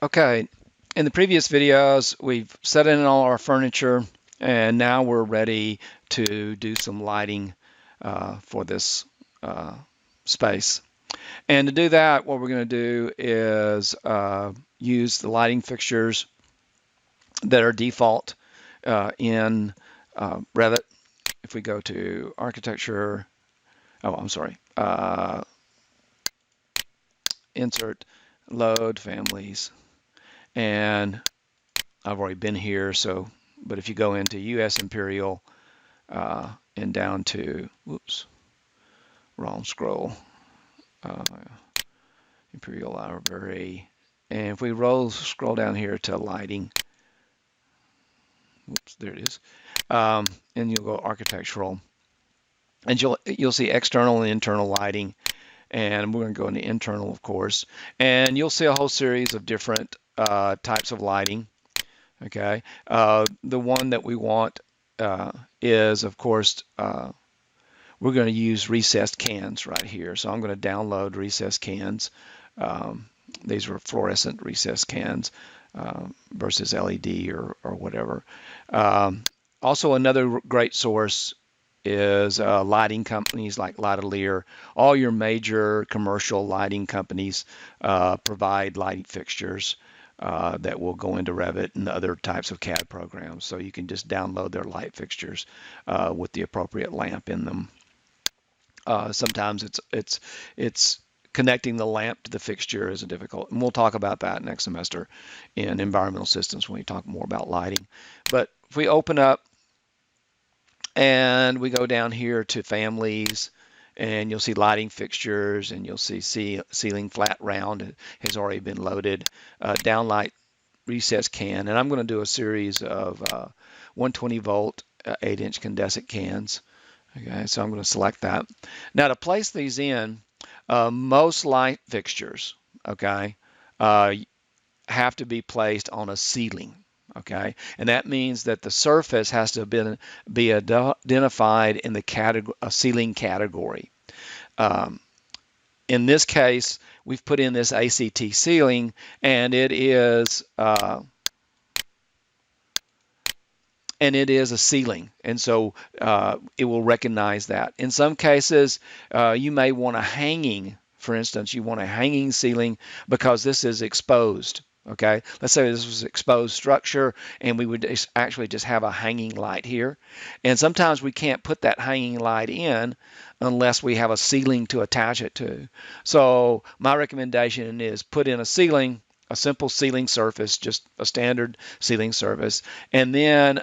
Okay, in the previous videos, we've set in all our furniture, and now we're ready to do some lighting for this uh, space. And to do that, what we're going to do is use the lighting fixtures that are default in Revit. If we go to architecture, I'm sorry, insert, load, families, and I've already been here, so, but if you go into US Imperial and down to, whoops, wrong scroll, uh, Imperial Library, and if we scroll down here to lighting, whoops, there it is, and you'll go architectural, and you'll see external and internal lighting, and we're going to go into internal, of course, and you'll see a whole series of different types of lighting. Okay, the one that we want is, of course, we're going to use recessed cans right here. So I'm going to download recessed cans. These are fluorescent recessed cans versus LED or whatever. Also, another great source is lighting companies like Lightalier. All your major commercial lighting companies provide lighting fixtures that will go into Revit and other types of CAD programs. So you can just download their light fixtures with the appropriate lamp in them. Sometimes it's connecting the lamp to the fixture is difficult, and we'll talk about that next semester in environmental systems when we talk more about lighting. But if we open up and we go down here to families, and you'll see lighting fixtures, and you'll see ceiling flat round has already been loaded. Downlight recess can, and I'm going to do a series of 120 volt 8-inch condensate cans. Okay, so I'm going to select that. Now to place these in, most light fixtures, okay, have to be placed on a ceiling. Okay, and that means that the surface has to be identified in the ceiling category. In this case, we've put in this ACT ceiling, and it is a ceiling, and so it will recognize that. In some cases, you may want a hanging. For instance, you want a hanging ceiling because this is exposed. Okay, let's say this was exposed structure, and we would actually just have a hanging light here. And sometimes we can't put that hanging light in unless we have a ceiling to attach it to. So my recommendation is put in a ceiling, a simple ceiling surface, just a standard ceiling surface, and then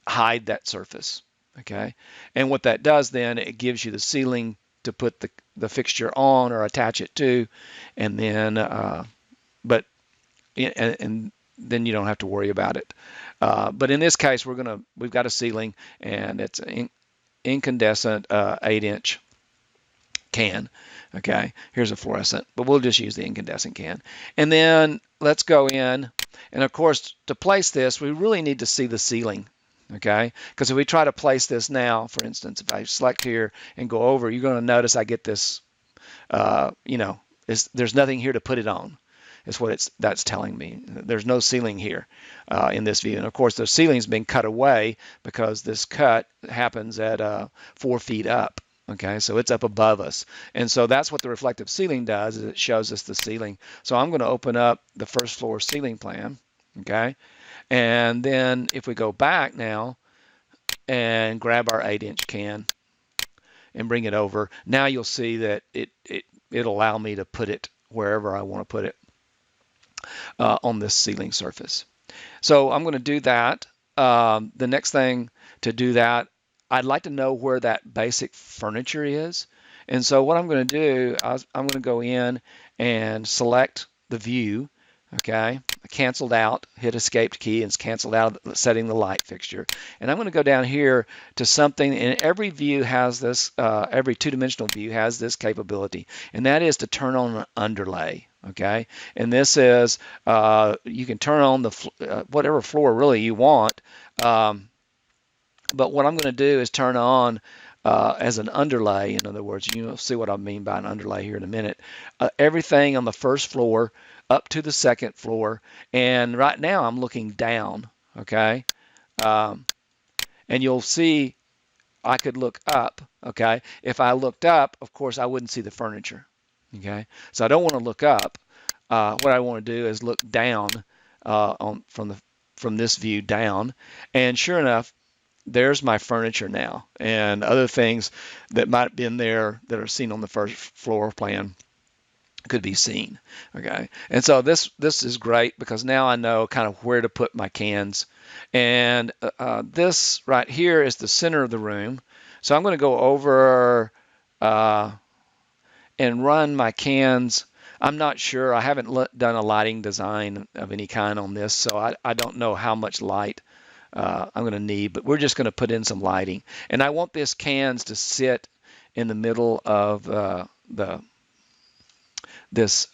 hide that surface. Okay, and what that does then, it gives you the ceiling to put the fixture on or attach it to, and then but and then you don't have to worry about it. But in this case, we've got a ceiling, and it's an incandescent 8-inch can. Okay, here's a fluorescent, but we'll just use the incandescent can. And then let's go in, and of course, to place this, we really need to see the ceiling. Okay, because if we try to place this now, for instance, if I select here and go over, you're going to notice I get this, there's nothing here to put it on. Is what that's telling me. There's no ceiling here in this view. And of course, the ceiling's been cut away because this cut happens at 4 feet up. Okay, so it's up above us. And so that's what the reflective ceiling does, is it shows us the ceiling. So I'm going to open up the first floor ceiling plan. Okay, and then if we go back now and grab our 8-inch can and bring it over, now you'll see that it'll allow me to put it wherever I want to put it on this ceiling surface. So I'm going to do that. The next thing to do that, I'd like to know where that basic furniture is. And so what I'm going to do, I'm going to go in and select the view. Okay, canceled out, hit escape key, and it's canceled out setting the light fixture. And I'm going to go down here to something, and every view has this, every two-dimensional view has this capability, and that is to turn on an underlay. Okay, and this is, you can turn on the whatever floor really you want, but what I'm going to do is turn on as an underlay. In other words, you'll see what I mean by an underlay here in a minute. Everything on the first floor up to the second floor, and right now I'm looking down, okay? Um, and you'll see I could look up, okay? If I looked up, of course, I wouldn't see the furniture, okay? So I don't want to look up. What I want to do is look down from this view down, and sure enough, there's my furniture now, and other things that might have been there that are seen on the first floor plan could be seen. Okay, and so this is great because now I know kind of where to put my cans, and this right here is the center of the room. So I'm going to go over uh, and run my cans. I'm not sure. I haven't done a lighting design of any kind on this, so I don't know how much light I'm going to need, but we're just going to put in some lighting. And I want this cans to sit in the middle of this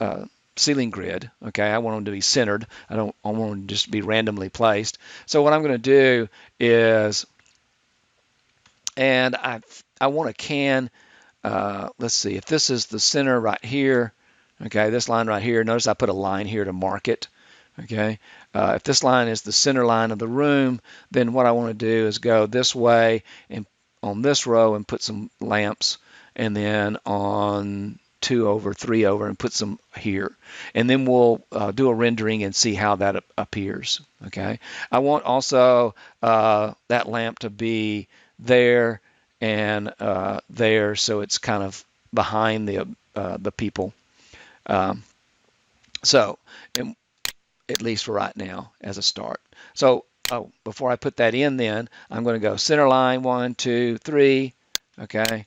ceiling grid. Okay, I want them to be centered. I want them to just be randomly placed. So what I'm going to do is, and I want a can. Let's see, if this is the center right here, okay, this line right here, notice I put a line here to mark it, okay. If this line is the center line of the room, then what I want to do is go this way and on this row and put some lamps, and then on 2 over, 3 over, and put some here. And then we'll do a rendering and see how that appears, okay. I want also that lamp to be there and there, so it's kind of behind the people. So, and at least for right now as a start. So, before I put that in, then I'm going to go center line 1, 2, 3. Okay,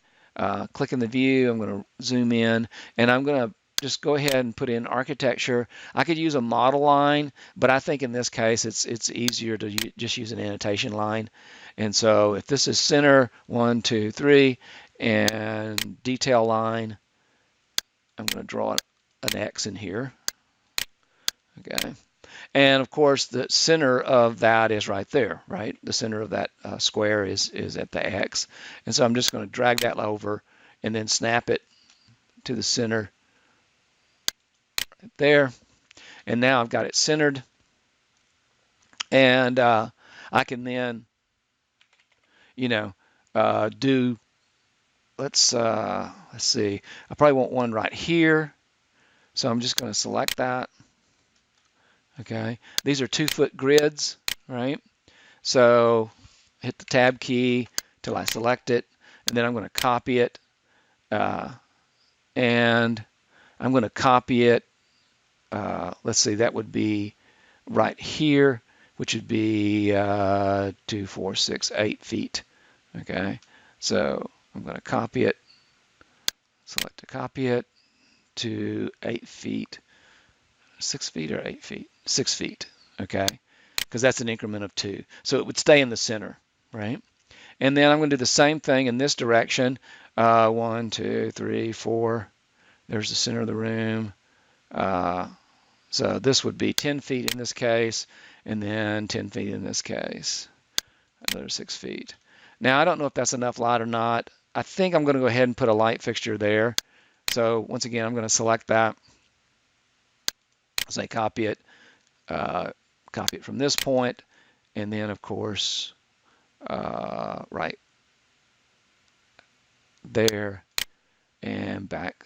click in the view. I'm going to zoom in, and I'm going to just go ahead and put in architecture. I could use a model line, but I think in this case it's easier to just use an annotation line. And so if this is center 1, 2, 3, and detail line, I'm going to draw an X in here. Okay. And of course, the center of that is right there, right? The center of that square is at the X. And so I'm just going to drag that over and then snap it to the center right there. And now I've got it centered. And I can then, do, let's see, I probably want one right here. So I'm just going to select that. Okay, these are 2-foot grids, right? So hit the tab key till I select it, and then I'm going to copy it, and I'm going to copy it. Let's see, that would be right here, which would be 2, 4, 6, 8 feet. Okay, so I'm going to copy it, select to copy it to 8 feet. 6 feet or 8 feet? 6 feet, okay? Because that's an increment of 2. So it would stay in the center, right? And then I'm going to do the same thing in this direction. 1, 2, 3, 4. There's the center of the room. So this would be 10 feet in this case, and then 10 feet in this case. Another 6 feet. Now, I don't know if that's enough light or not. I think I'm going to go ahead and put a light fixture there. So once again, I'm going to select that. Say copy it from this point, and then of course right there and back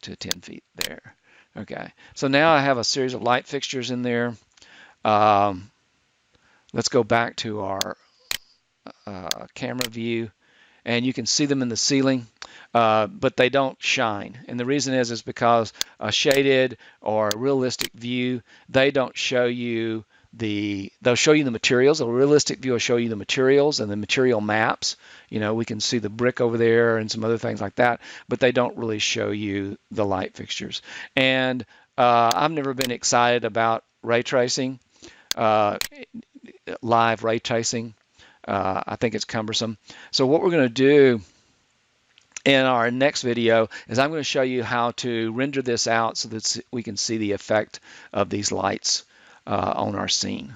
to 10 feet there. Okay, so now I have a series of light fixtures in there. Let's go back to our camera view, and you can see them in the ceiling. But they don't shine. And the reason is because a shaded or a realistic view, they don't show you they'll show you the materials. A realistic view will show you the materials and the material maps. We can see the brick over there and some other things like that, but they don't really show you the light fixtures. And I've never been excited about ray tracing, live ray tracing. I think it's cumbersome. So what we're going to do in our next video is I'm going to show you how to render this out so that we can see the effect of these lights on our scene.